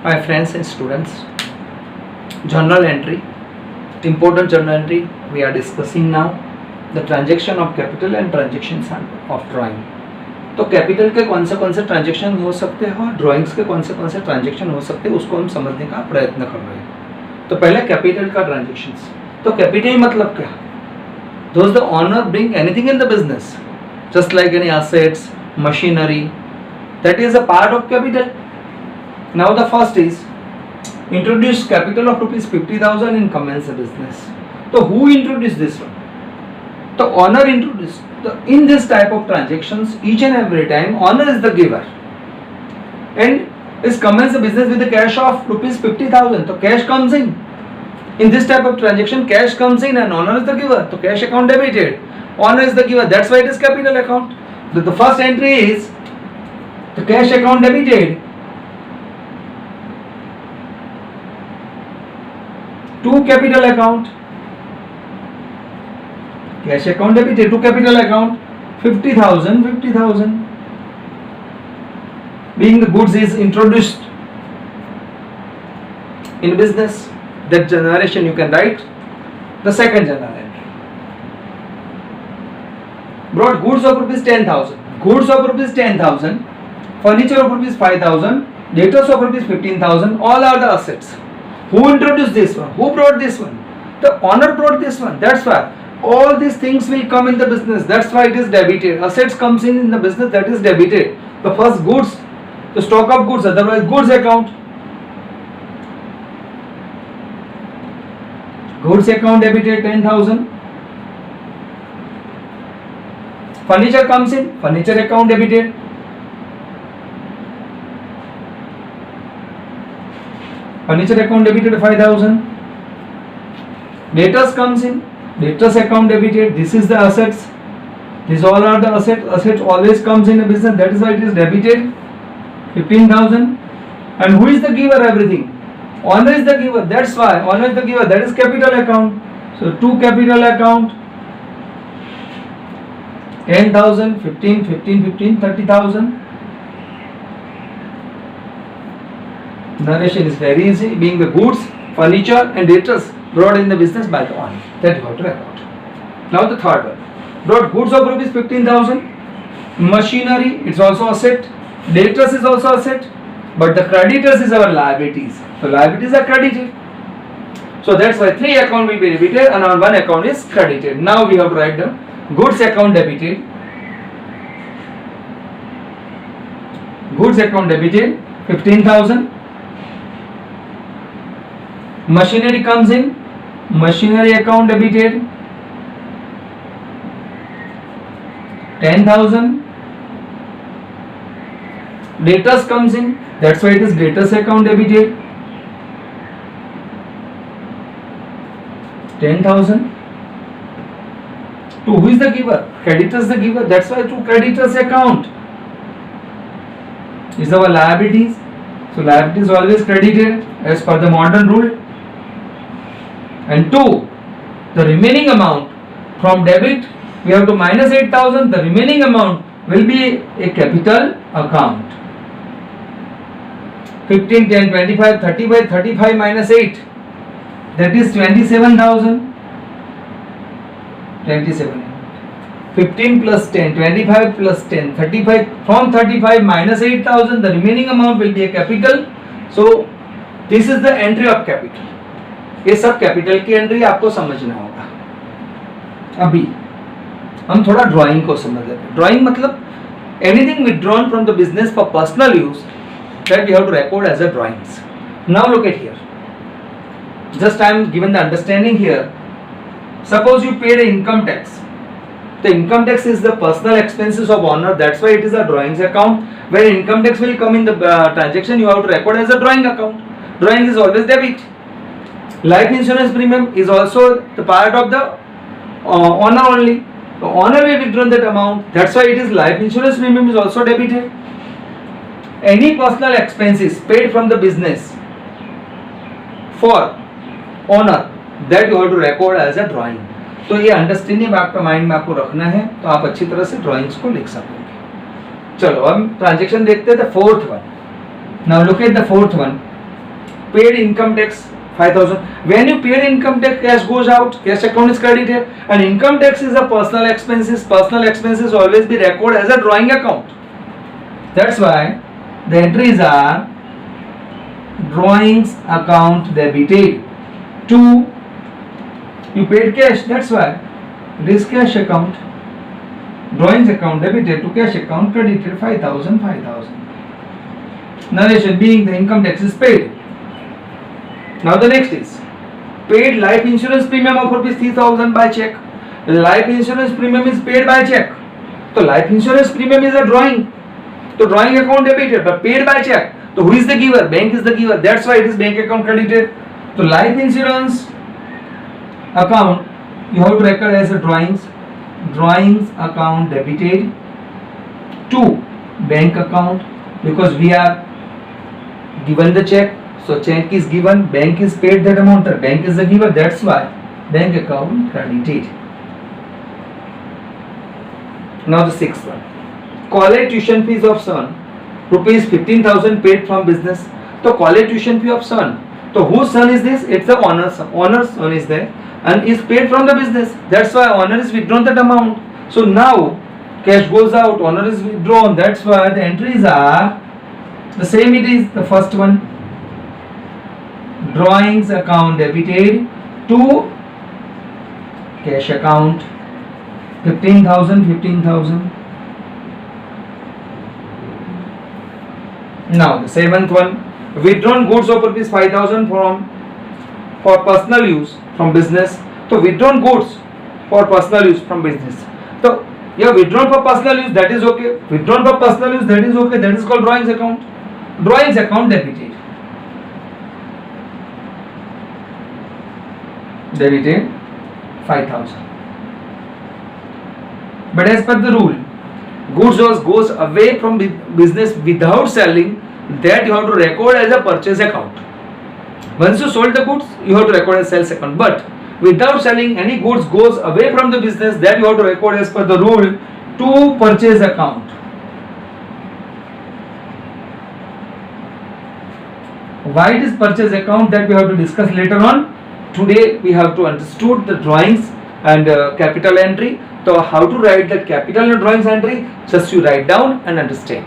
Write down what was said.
My friends and students, journal entry, important journal entry we are discussing now, the transaction of capital and transactions of drawing. तो capital के कौन से transaction हो सकते हैं और ड्राइंग्स के कौन से ट्रांजेक्शन हो सकते हैं उसको हम समझने का प्रयत्न कर रहे हैं। तो पहले कैपिटल का ट्रांजेक्शंस। तो कैपिटल मतलब क्या? Those the owner bring anything in the business just like any assets, machinery, that is a part of capital. Now the first is introduce capital of rupees 50,000 and commence a business. So who introduced this one? The owner introduced. In this type of transactions, each and every time owner is the giver and is commence a business with the cash of rupees 50,000. So cash comes in. In this type of transaction, cash comes in and owner is the giver. So cash account debited. Owner is the giver. That's why it is capital account. The first entry is the cash account debited. To capital account, cash account debited to capital account 50,000. Being the goods is introduced in business, that generation you can write the second journal entry. Brought goods of rupees 10,000, goods of rupees 10,000, furniture of rupees 5,000, debtors of rupees 15,000. All are the assets. Who introduced this one? Who brought this one? The owner brought this one. That's why all these things will come in the business. That's why it is debited. Assets comes in the business, that is debited. The first goods, the stock of goods, otherwise goods account. Goods account debited 10,000. Furniture comes in, furniture account debited. Furniture account debited 5,000. Debtors comes in, debtors account debited. This is the assets. These all are the assets. Assets always comes in a business. That is why it is debited 15,000. And who is the giver? Everything. Owner is the giver. That's why owner is the giver. That is capital account. So to capital account 10,000, 15, 30,000. Narration is very easy, being the goods, furniture and debtors brought in the business by the owner. That you have to record. Now the third one. Brought goods of rupees 15,000. Machinery, it's also asset. Debtors is also asset. But the creditors is our liabilities. So liabilities are credited. So that's why 3 account will be debited and on 1 account is credited. Now we have to write down goods account debited. Goods account debited 15,000. Machinery comes in, machinery account debited 10,000. Debtors comes in, that's why it is debtors account debited 10,000. To who is the giver? Creditors the giver, that's why to creditors account is our liabilities. So liabilities always credited as per the modern rule. And 2, the remaining amount from debit we have to minus 8,000. The remaining amount will be a capital account. 15, 10, 25, 30 by 35 minus 8, that is 27,000. 27. 15 plus 10, 25 plus 10, 35. From 35 minus 8,000, the remaining amount will be a capital. So this is the entry of capital. ये सब capital की entry आपको समझना होगा. अभी हम थोड़ा drawing को समझ लेते हैं. ड्राइंग मतलब anything withdrawn from the business for personal use that you have to record as a drawings. Now look at here. Just I am given the understanding here. Suppose you paid income tax. The income tax is the personal expenses of owner. That's why it is a drawings account. Where income tax will come in the transaction, you have to record as a drawing account. Drawing is always debit. Life insurance premium is also the part of the owner only. The owner will withdraw that amount. That's why it is life insurance premium is also debited. Any personal expenses paid from the business for owner, that you have to record as a drawing. तो ये understanding आपका mind में आपको रखना है तो आप अच्छी तरह से ड्राइंग्स को लिख सकोगे. चलो हम ट्रांजैक्शन देखते हैं. The fourth one. Now look at the fourth one. paid income tax 5,000. When you paid income tax, cash goes out, cash account is credited, and income tax is a personal expenses. Personal expenses always be recorded as a drawing account. That's why the entries are drawings account debited. 2, you paid cash, that's why it is cash account. Drawings account debited to cash account credited 5,000. Narration being the income tax is paid. Now the next is paid life insurance premium of rupees 3,000 by check. Life insurance premium is paid by check. So life insurance premium is a drawing. So drawing account debited but paid by check. So who is the giver? Bank is the giver. That's why it is bank account credited. So life insurance account you have to record as a drawings account debited to bank account, because we are given the check. So check is given, bank is paid that amount, the bank is the giver, that's why bank account credited. Now the sixth one, college tuition fees of son, rupees 15,000 paid from business. So college tuition fee of son, so whose son is this? It's the owner's son. Owner's son is there and is paid from the business, that's why owner is withdrawn that amount. So now cash goes out, owner is withdrawn, that's why the entries are the same. It is the first one, drawings account debited to cash account 15,000. Now the seventh one, withdrawn goods of rupees 5,000 for personal use from business. So withdrawn goods for personal use from business. So yeah, withdrawn for personal use, that is okay. Withdrawn for personal use, that is okay. That is called drawings account. Drawings account debited 5,000. But as per the rule, goods goes away from business without selling, that you have to record as a purchase account. Once you sold the goods, you have to record as sales account. But without selling, any goods goes away from the business, that you have to record as per the rule to purchase account. Why it is purchase account, that we have to discuss later on. Today we have to understood the drawings and capital entry. So how to write the capital and drawings entry, just you write down and understand.